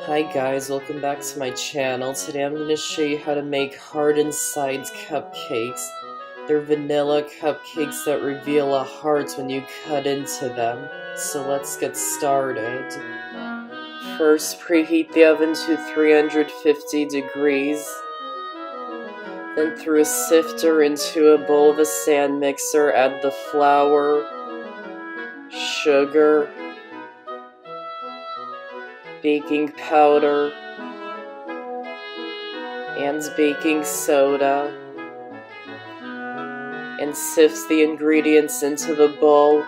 Hi guys, welcome back to my channel. Today I'm going to show you how to make heart inside cupcakes. They're vanilla cupcakes that reveal a heart when you cut into them. So let's get started. First, preheat the oven to 350 degrees. Then through a sifter into a bowl of a stand mixer, add the flour, sugar, baking powder, and baking soda, and sift the ingredients into the bowl.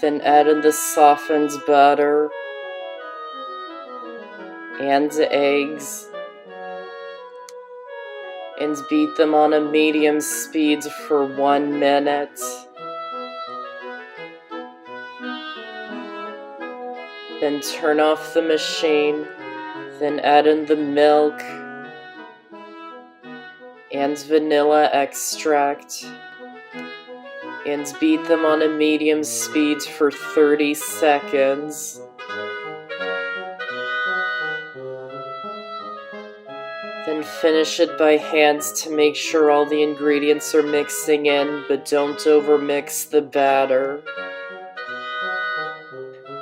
Then add in the softened butter and eggs, and beat them on a medium speed for 1 minute. Then turn off the machine. Then add in the milk and vanilla extract, and beat them on a medium speed for 30 seconds. Then finish it by hand to make sure all the ingredients are mixing in, but don't overmix the batter.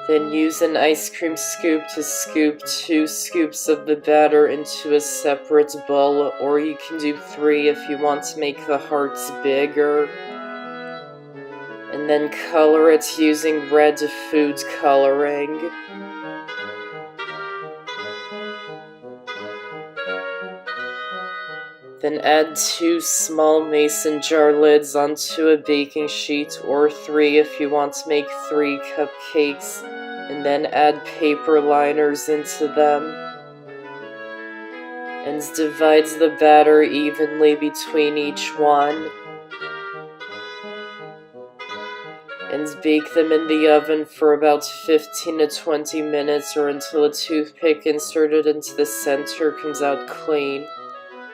Then use an ice cream scoop to scoop 2 scoops of the batter into a separate bowl, or you can do 3 if you want to make the hearts bigger. And then color it using red food coloring. Then add 2 small mason jar lids onto a baking sheet, or 3 if you want to make 3 cupcakes, and then add paper liners into them. And divide the batter evenly between each one. And bake them in the oven for about 15 to 20 minutes, or until a toothpick inserted into the center comes out clean.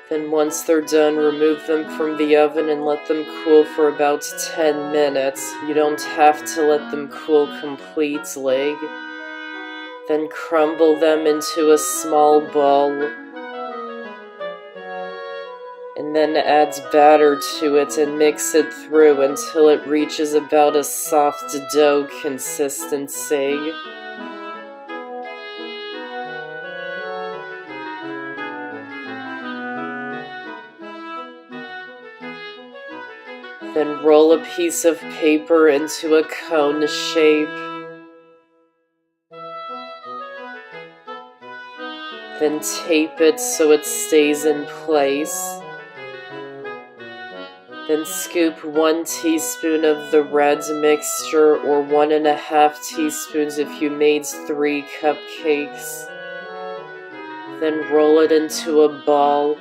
Then once they're done, remove them from the oven and let them cool for about 10 minutes. You don't have to let them cool completely. Then crumble them into a small bowl. And then add batter to it and mix it through until it reaches about a soft dough consistency. Then roll a piece of paper into a cone shape. Then tape it so it stays in place. Then scoop 1 teaspoon of the red mixture, or 1½ teaspoons if you made 3 cupcakes. Then roll it into a ball.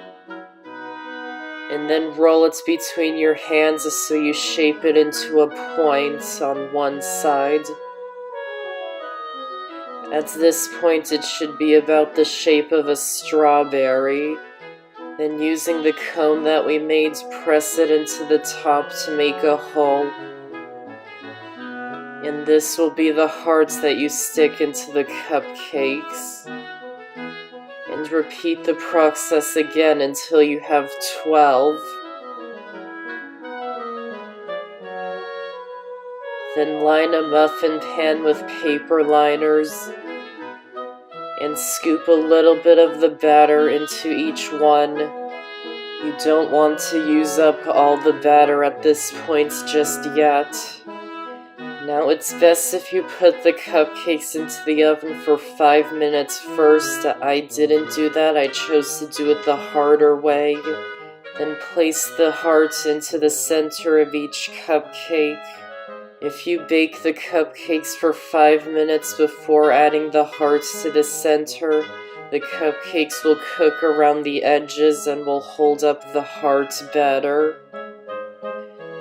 And then roll it between your hands so you shape it into a point on one side. At this point, it should be about the shape of a strawberry. Then using the cone that we made, press it into the top to make a hole. And this will be the hearts that you stick into the cupcakes. And repeat the process again until you have 12. Then line a muffin pan with paper liners and scoop a little bit of the batter into each one. You don't want to use up all the batter at this point just yet. Now it's best if you put the cupcakes into the oven for 5 minutes first. I didn't do that, I chose to do it the harder way. Then place the hearts into the center of each cupcake. If you bake the cupcakes for 5 minutes before adding the hearts to the center, the cupcakes will cook around the edges and will hold up the hearts better.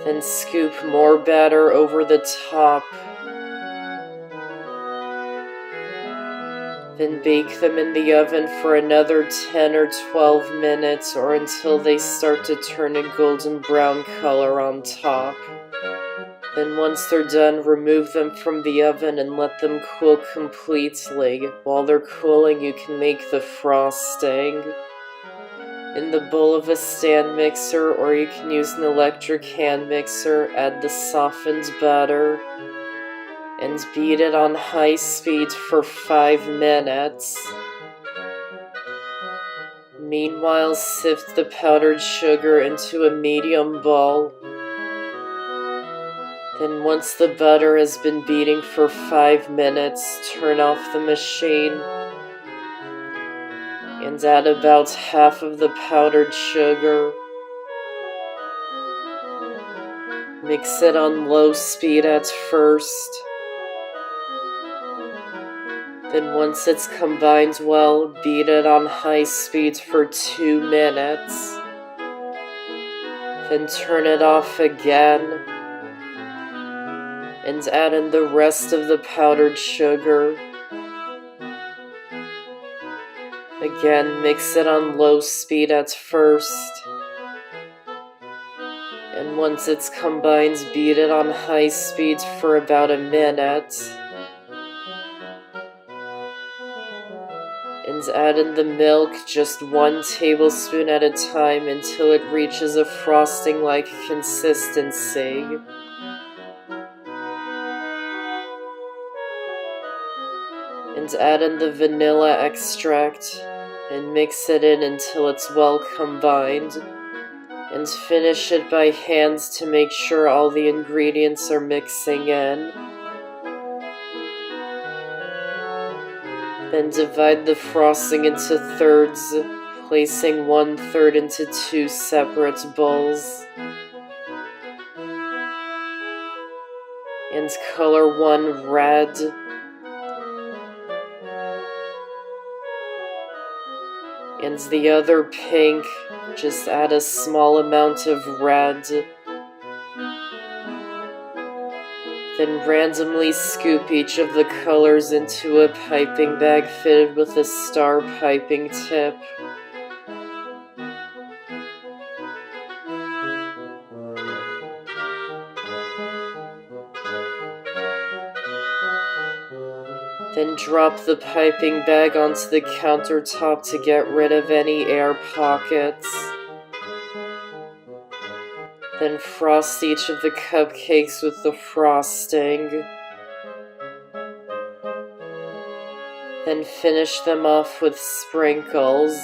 Then scoop more batter over the top. Then bake them in the oven for another 10 or 12 minutes, or until they start to turn a golden brown color on top. Then once they're done, remove them from the oven and let them cool completely. While they're cooling, you can make the frosting. In the bowl of a stand mixer, or you can use an electric hand mixer, add the softened batter and beat it on high speed for 5 minutes. Meanwhile, sift the powdered sugar into a medium bowl. Then once the butter has been beating for 5 minutes, turn off the machine and add about half of the powdered sugar. Mix it on low speed at first. Then once it's combined well, beat it on high speed for 2 minutes. Then turn it off again and add in the rest of the powdered sugar. Again, mix it on low speed at first. And once it's combined, beat it on high speed for about a minute. And add in the milk, just 1 tablespoon at a time until it reaches a frosting-like consistency. And add in the vanilla extract and mix it in until it's well combined. And finish it by hand to make sure all the ingredients are mixing in. Then divide the frosting into thirds, placing 1/3 into 2 separate bowls. And color one red. And the other pink. Just add a small amount of red. Then randomly scoop each of the colors into a piping bag fitted with a star piping tip. Then drop the piping bag onto the countertop to get rid of any air pockets. Then frost each of the cupcakes with the frosting. Then finish them off with sprinkles.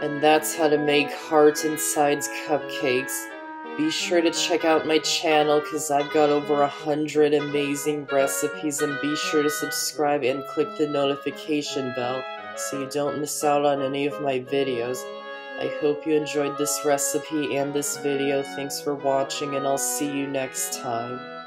And that's how to make heart and sides cupcakes. Be sure to check out my channel because I've got over 100 amazing recipes, and be sure to subscribe and click the notification bell so you don't miss out on any of my videos. I hope you enjoyed this recipe and this video. Thanks for watching, and I'll see you next time.